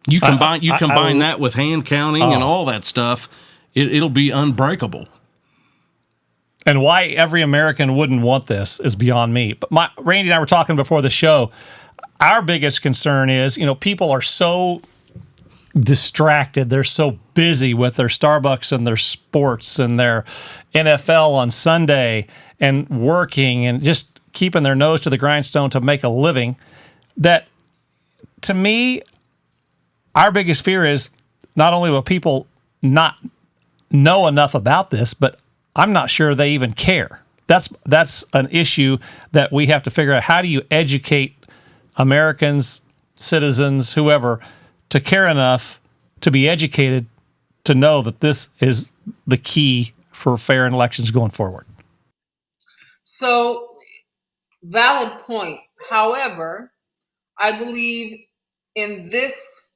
You combine that with hand counting and all that stuff, it'll be unbreakable. And why every American wouldn't want this is beyond me. But Randy and I were talking before the show. Our biggest concern is, people are so distracted. They're so busy with their Starbucks and their sports and their NFL on Sunday and working and just keeping their nose to the grindstone to make a living that, to me, our biggest fear is not only will people not know enough about this, but I'm not sure they even care. That's an issue that we have to figure out. How do you educate Americans, citizens, whoever, to care enough to be educated to know that this is the key for fair elections going forward? So, valid point. However, I believe in this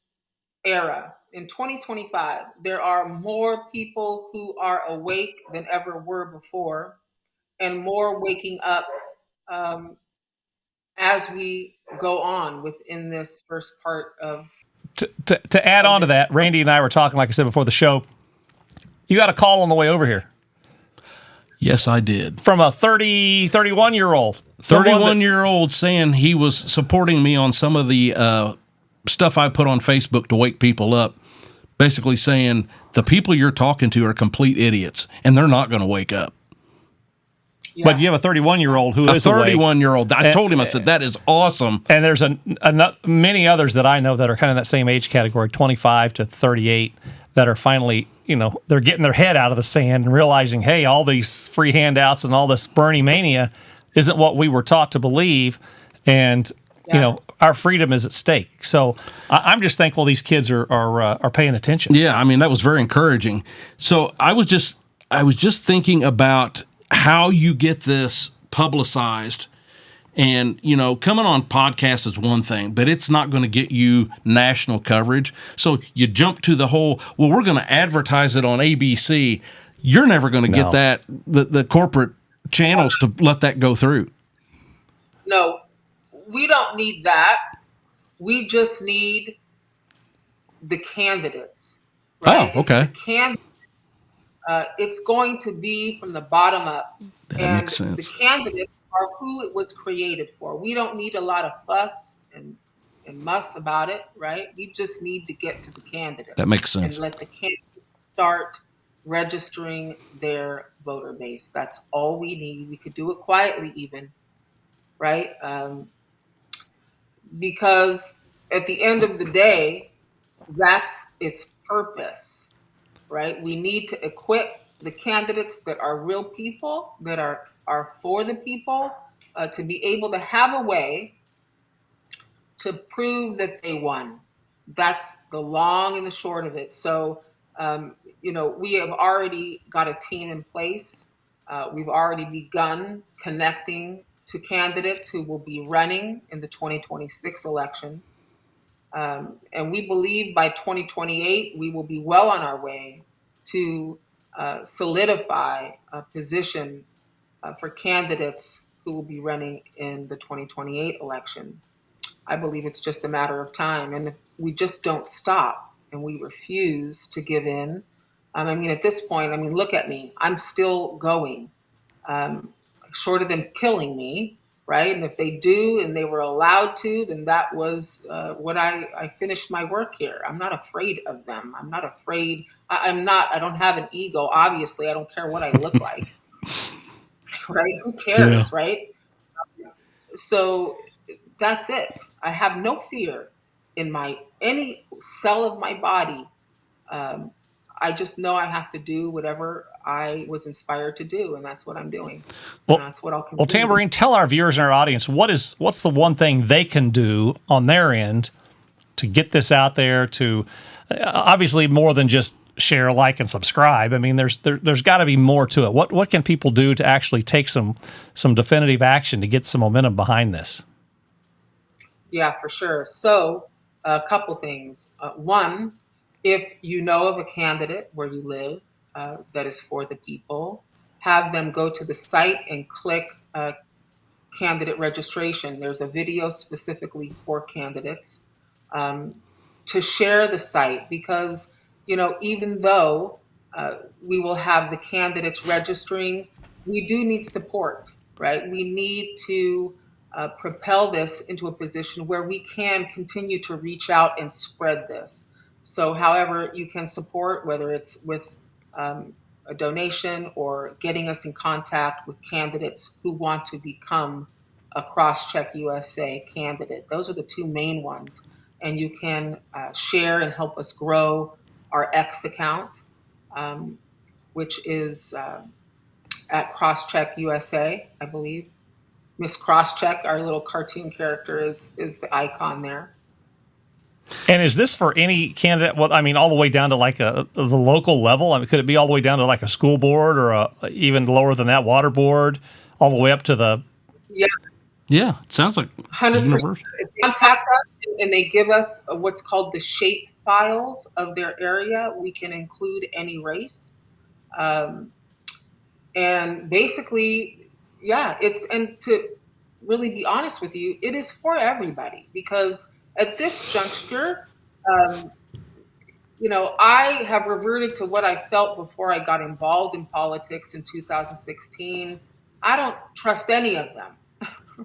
era, in 2025, there are more people who are awake than ever were before, and more waking up as we go on within this first part of. To add on to that, Randy and I were talking, like I said before the show, you got a call on the way over here. Yes, I did. From a 31-year-old. 31-year-old saying he was supporting me on some of the stuff I put on Facebook to wake people up. Basically saying the people you're talking to are complete idiots, and they're not going to wake up. Yeah. But you have a 31-year-old who is a 31-year-old. I told him, I said, that is awesome. And there's many others that I know that are kind of in that same age category, 25 to 38, that are finally, they're getting their head out of the sand and realizing, hey, all these free handouts and all this Bernie mania isn't what we were taught to believe. And, our freedom is at stake. So I'm just thankful these kids are paying attention. Yeah, I mean, that was very encouraging. So I was just thinking about how you get this publicized. And, coming on podcast is one thing, but it's not going to get you national coverage. So you jump to the whole, well, we're going to advertise it on ABC. You're never going to get that, the corporate channels to let that go through. No, we don't need that. We just need the candidates. Right? Oh, okay. It's going to be from the bottom up. That makes sense. The candidates are who it was created for. We don't need a lot of fuss and muss about it, right? We just need to get to the candidates. That makes sense. And let the candidates start registering their voter base. That's all we need. We could do it quietly even, right? Because at the end of the day, that's its purpose, right? We need to equip the candidates that are real people, that are for the people, to be able to have a way to prove that they won. That's the long and the short of it. So, we have already got a team in place. We've already begun connecting to candidates who will be running in the 2026 election. And we believe by 2028, we will be well on our way to solidify a position for candidates who will be running in the 2028 election. I believe it's just a matter of time. And if we just don't stop and we refuse to give in, at this point, look at me. I'm still going, short of them killing me, right? And if they do and they were allowed to, then that was what I finished my work here. I'm not afraid of them. I'm not afraid. I don't have an ego. Obviously, I don't care what I look like, right? Who cares, right? So that's it. I have no fear in any cell of my body. I just know I have to do whatever I was inspired to do, and that's what I'm doing. Well, and that's what I'll continue. Well, Tamborine, tell our viewers and our audience what's the one thing they can do on their end to get this out there to obviously more than just share, like, and subscribe. I mean, there's got to be more to it. What can people do to actually take some definitive action to get some momentum behind this? Yeah, for sure. So, a couple things. One, if you know of a candidate where you live that is for the people, have them go to the site and click candidate registration. There's a video specifically for candidates um, to share the site because, even though we will have the candidates registering, we do need support, right? We need to propel this into a position where we can continue to reach out and spread this. So, however, you can support, whether it's with a donation or getting us in contact with candidates who want to become a Crosscheck USA candidate. Those are the two main ones. And you can share and help us grow our X account, um, which is at Crosscheck USA, I believe. Miss Crosscheck, our little cartoon character, is the icon there. And is this for any candidate? Well, I mean, all the way down to like the local level. I mean, could it be all the way down to like a school board or even lower than that, water board, all the way up to the? Yeah, Yeah, it sounds like 100%. universal. If they contact us and they give us what's called the shape files of their area, we can include any race. Um, and basically, yeah, and to really be honest with you, it is for everybody because at this juncture, um, I have reverted to what I felt before I got involved in politics in 2016. I don't trust any of them,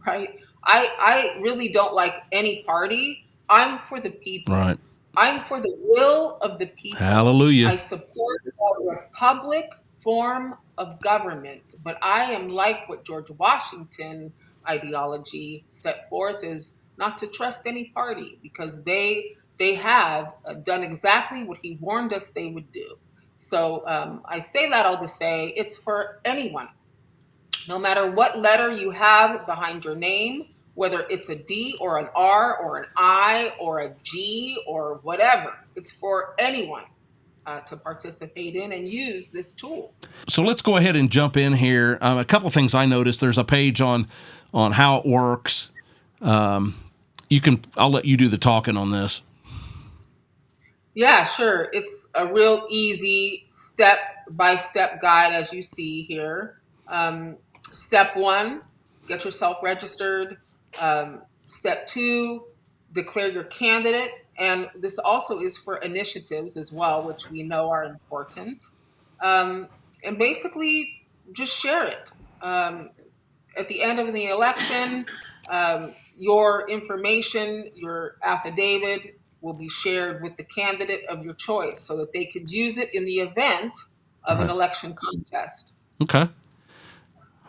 right? I really don't like any party. I'm for the people. Right. I'm for the will of the people. Hallelujah. I support a republic form of government, but I am like what George Washington ideology set forth is not to trust any party because they have done exactly what he warned us they would do. So I say that all to say it's for anyone, no matter what letter you have behind your name, whether it's a D or an R or an I or a G or whatever, it's for anyone to participate in and use this tool. So let's go ahead and jump in here. A couple of things I noticed. There's a page on how it works. I'll let you do the talking on this. Yeah, sure. It's a real easy step-by-step guide, as you see here. Step 1, get yourself registered. Step 2, declare your candidate. And this also is for initiatives as well, which we know are important. And basically, just share it. At the end of the election, your information, your affidavit, will be shared with the candidate of your choice so that they could use it in the event of an election contest. Okay.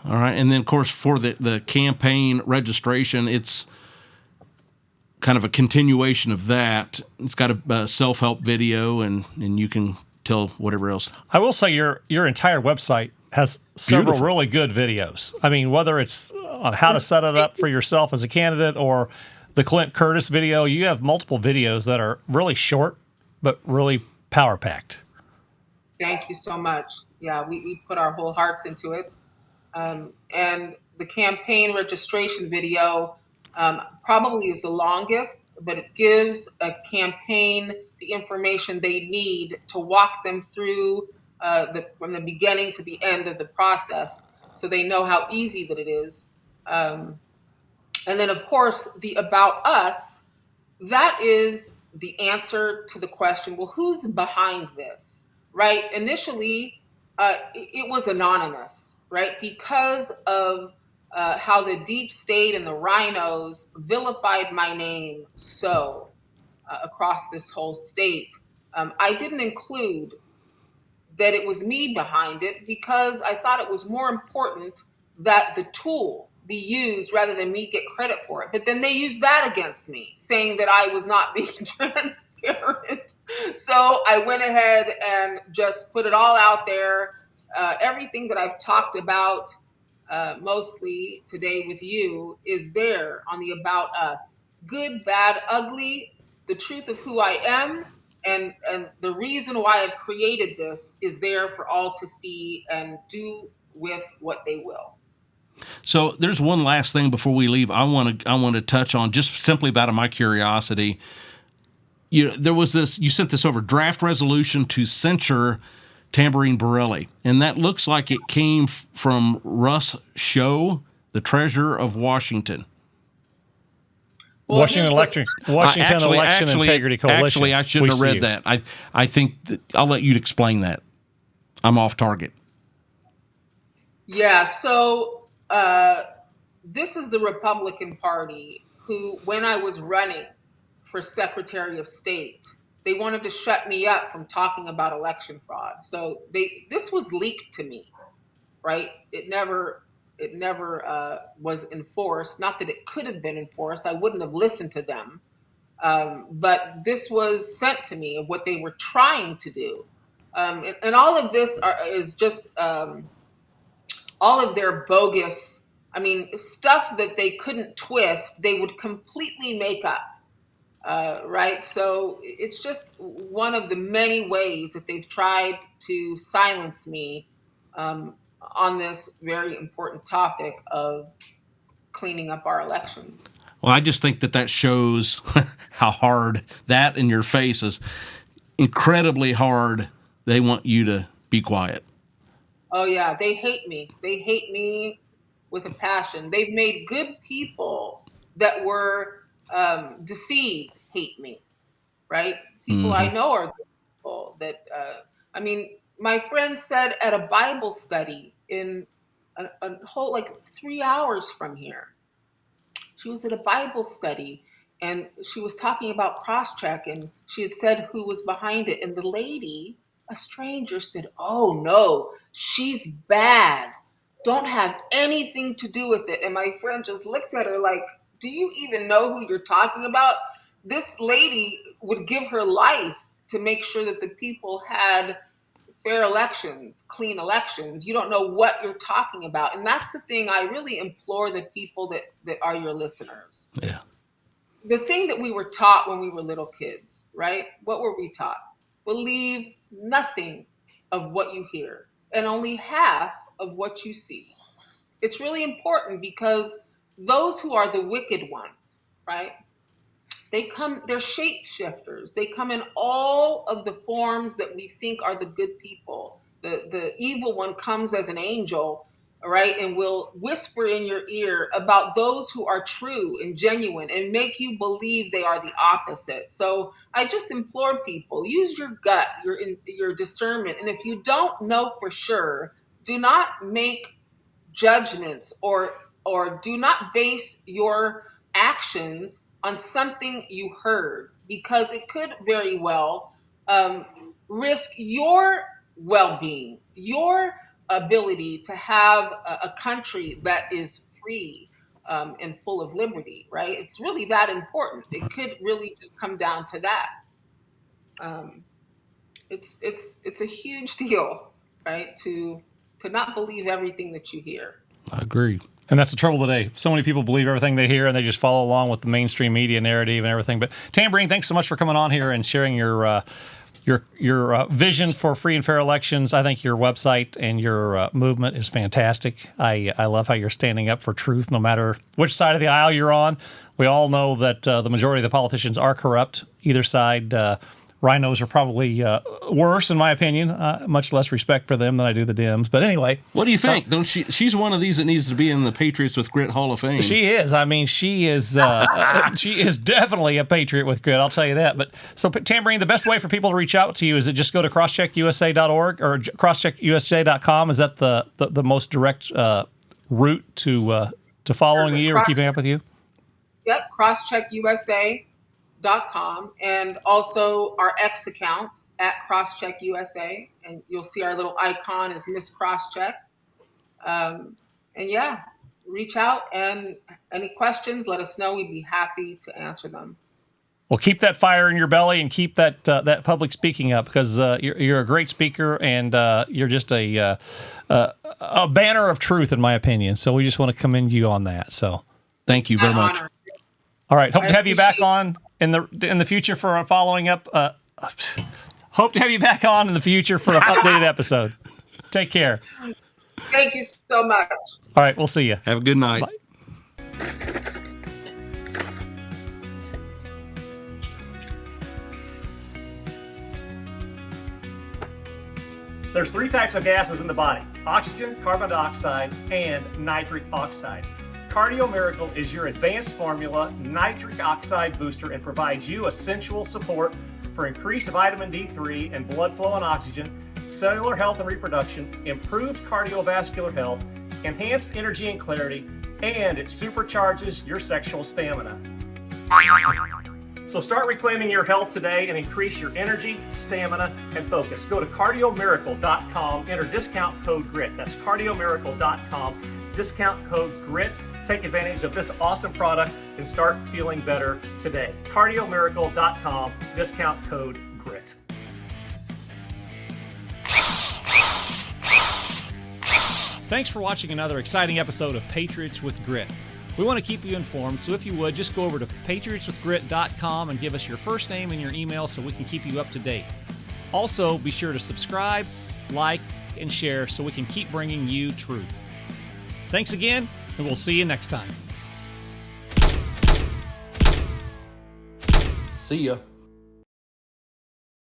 All right. And then, of course, for the campaign registration, it's kind of a continuation of that. It's got a self-help video, and you can tell whatever else. I will say your entire website has several Beautiful. really good videos. I mean, whether it's on how to set it up for yourself as a candidate or the Clint Curtis video, you have multiple videos that are really short but really power-packed. Thank you so much. Yeah, we put our whole hearts into it. And the campaign registration video probably is the longest, but it gives a campaign the information they need to walk them through from the beginning to the end of the process so they know how easy that it is. And then, of course, the About Us, that is the answer to the question, well, who's behind this, right? Initially, it was anonymous, right? Because of how the deep state and the rhinos vilified my name across this whole state. I didn't include that it was me behind it because I thought it was more important that the tool be used rather than me get credit for it. But then they used that against me, saying that I was not being transparent. So I went ahead and just put it all out there. Everything that I've talked about mostly today with you is there on the About Us. Good, bad, ugly, the truth of who I am, And the reason why I've created this is there for all to see and do with what they will. So there's one last thing before we leave. I want to touch on, just simply out of my curiosity. There was this. You sent this over, draft resolution to censure Tamborine Borrelli, and that looks like it came from Russ Show, the treasurer of Washington. Well, Washington Election Integrity Coalition. Actually, I shouldn't have read that. I think I'll let you explain that. I'm off target. Yeah, so this is the Republican Party who, when I was running for Secretary of State, they wanted to shut me up from talking about election fraud. So this was leaked to me, right? It never was enforced. Not that it could have been enforced. I wouldn't have listened to them. But this was sent to me of what they were trying to do. And all of this is just all of their bogus, stuff that they couldn't twist, they would completely make up. Right? So it's just one of the many ways that they've tried to silence me on this very important topic of cleaning up our elections. Well, I just think that shows how hard that in your face is. Incredibly hard. They want you to be quiet. Oh, yeah. They hate me. They hate me with a passion. They've made good people that were deceived hate me, right? People I know are good people that, my friend said at a Bible study in a whole 3 hours from here, she was at a Bible study and she was talking about cross-check and she had said who was behind it. And the lady, a stranger, said, "Oh no, she's bad. Don't have anything to do with it." And my friend just looked at her like, "Do you even know who you're talking about?" This lady would give her life to make sure that the people had fair elections, clean elections. You don't know what you're talking about. And that's the thing I really implore the people that are your listeners. Yeah. The thing that we were taught when we were little kids, right? What were we taught? Believe nothing of what you hear and only half of what you see. It's really important because those who are the wicked ones, right? They're shapeshifters. They come in all of the forms that we think are the good people. The evil one comes as an angel, right? And will whisper in your ear about those who are true and genuine and make you believe they are the opposite. So I just implore people, use your gut, your discernment. And if you don't know for sure, do not make judgments or do not base your actions on something you heard, because it could very well risk your well-being, your ability to have a country that is free and full of liberty, right? It's really that important. It could really just come down to that. It's a huge deal, right? To not believe everything that you hear. I agree. And that's the trouble today. So many people believe everything they hear, and they just follow along with the mainstream media narrative and everything. But Tamborine, thanks so much for coming on here and sharing your vision for free and fair elections. I think your website and your movement is fantastic. I love how you're standing up for truth, no matter which side of the aisle you're on. We all know that the majority of the politicians are corrupt. Either side. Rhinos are probably worse, in my opinion. Much less respect for them than I do the Dems. But anyway. What do you think? Don't she's one of these that needs to be in the Patriots with Grit Hall of Fame. She is. She is definitely a patriot with grit, I'll tell you that. But so, Tamborine, the best way for people to reach out to you, is it just go to crosscheckusa.org or crosscheckusa.com? Is that the most direct route to following you or keeping up with you? Yep, crosscheckusa.com, and also our X account at crosscheckusa, and you'll see our little icon is Miss Crosscheck. And yeah, reach out, and any questions, let us know. We'd be happy to answer them. Well, keep that fire in your belly and keep that public speaking up, because you're a great speaker, and you're just a banner of truth, in my opinion. So we just want to commend you on that. So thank you very much. Honor. All right, hope to have you back on in the future for following up Hope to have you back on in the future for an updated episode. Take care. Thank you so much. All right, we'll see you. Have a good night. Bye. There's 3 types of gases in the body: oxygen, carbon dioxide, and nitric oxide. Cardio Miracle is your advanced formula nitric oxide booster and provides you essential support for increased vitamin D3 and blood flow and oxygen, cellular health and reproduction, improved cardiovascular health, enhanced energy and clarity, and it supercharges your sexual stamina. So start reclaiming your health today and increase your energy, stamina, and focus. Go to cardiomiracle.com, enter discount code GRIT. That's cardiomiracle.com, discount code GRIT. Take advantage of this awesome product and start feeling better today. cardiomiracle.com, discount code GRIT. Thanks for watching another exciting episode of Patriots with Grit. We want to keep you informed, so if you would, just go over to patriotswithgrit.com and give us your first name and your email so we can keep you up to date. Also, be sure to subscribe, like, and share so we can keep bringing you truth. Thanks again, and we'll see you next time. See ya.